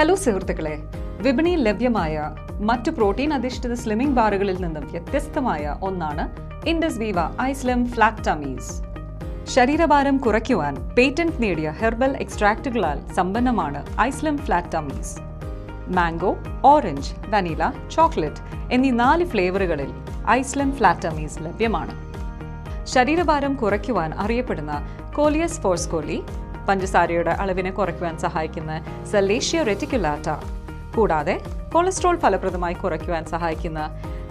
Hello സുഹൃത്തുക്കളെ, വിപണിയിൽ ലഭ്യമായ മറ്റു പ്രോട്ടീൻ അധിഷ്ഠിത സ്ലിമിംഗ് ബാറുകളിൽ നിന്നും വ്യത്യസ്തമായ ഒന്നാണ് ഇൻഡസ് വീവ ഐസ്ലിം ഫ്ലാറ്റ് ടമ്മീസ്. ശരീരഭാരം കുറയ്ക്കുവാൻ പേറ്റന്റ് നേടിയ ഹെർബൽ എക്സ്ട്രാക്റ്റുകളാൽ സമ്പന്നമാണ് iSlim flat tummies. Mango, orange, vanilla, chocolate എന്നീ 4 ഫ്ലേവറുകളിൽ ഐസ്ലിം ഫ്ലാറ്റ് ടമ്മീസ് ലഭ്യമാണ്. ശരീരഭാരം കുറയ്ക്കുവാൻ അറിയപ്പെടുന്ന കോലിയസ് ഫോർസ്കോലി, പഞ്ചസാരയുടെ അളവിനെ കുറയ്ക്കുവാൻ സഹായിക്കുന്ന സലേഷ്യ റെറ്റിക്കുലാറ്റ, കൂടാതെ കൊളസ്ട്രോൾ ഫലപ്രദമായി കുറയ്ക്കുവാൻ സഹായിക്കുന്ന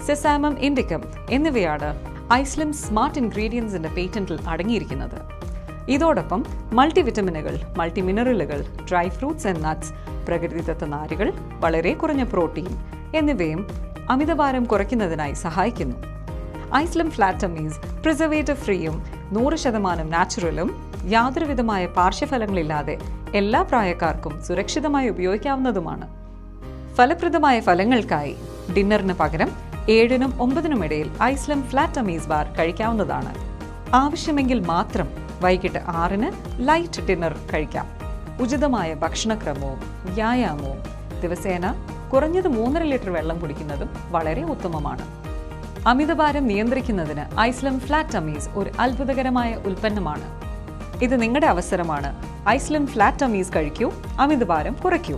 സെസാമം ഇൻഡിക്കം എന്നിവയാണ് ഐസ്ലിം സ്മാർട്ട് ഇൻഗ്രീഡിയൻസിന്റെ പേറ്റന്റിൽ അടങ്ങിയിരിക്കുന്നത്. ഇതോടൊപ്പം മൾട്ടിവിറ്റമിനുകൾ, മൾട്ടിമിനറലുകൾ, ഡ്രൈ ഫ്രൂട്ട്സ് ആൻഡ് നട്ട്സ്, പ്രകൃതിദത്ത നാരുകൾ, വളരെ കുറഞ്ഞ പ്രോട്ടീൻ എന്നിവയും അമിതഭാരം കുറയ്ക്കുന്നതിനായി സഹായിക്കുന്നു. ഐസ്ലിം ഫ്ലാറ്റ് ടമ്മീസ് പ്രിസർവേറ്റീവ് ഫ്രീയും 100% നാച്ചുറലും യാതൊരുവിധമായ പാർശ്വഫലങ്ങളില്ലാതെ എല്ലാ പ്രായക്കാർക്കും സുരക്ഷിതമായി ഉപയോഗിക്കാവുന്നതുമാണ്. ഫലപ്രദമായ ഫലങ്ങൾക്കായി ഡിന്നറിന് പകരം 7-നും 9-നും ഇടയിൽ ഐസ്ലിം ഫ്ലാറ്റ് ടമ്മീസ് ബാർ കഴിക്കാവുന്നതാണ്. ആവശ്യമെങ്കിൽ മാത്രം വൈകിട്ട് 6-ന് ലൈറ്റ് ഡിന്നർ കഴിക്കാം. ഉചിതമായ ഭക്ഷണക്രമവും വ്യായാമവും ദിവസേന കുറഞ്ഞത് 3.5 ലിറ്റർ വെള്ളം കുടിക്കുന്നതും വളരെ ഉത്തമമാണ്. അമിതഭാരം നിയന്ത്രിക്കുന്നതിന് ഐസ്ലിം ഫ്ലാറ്റ് ടമ്മീസ് ഒരു അത്ഭുതകരമായ ഉൽപ്പന്നമാണ്. ഇത് നിങ്ങളുടെ അവസരമാണ്. ഐസ്ലിം ഫ്ലാറ്റ് ടമ്മീസ് കഴിക്കൂ, അമിതഭാരം കുറയ്ക്കൂ.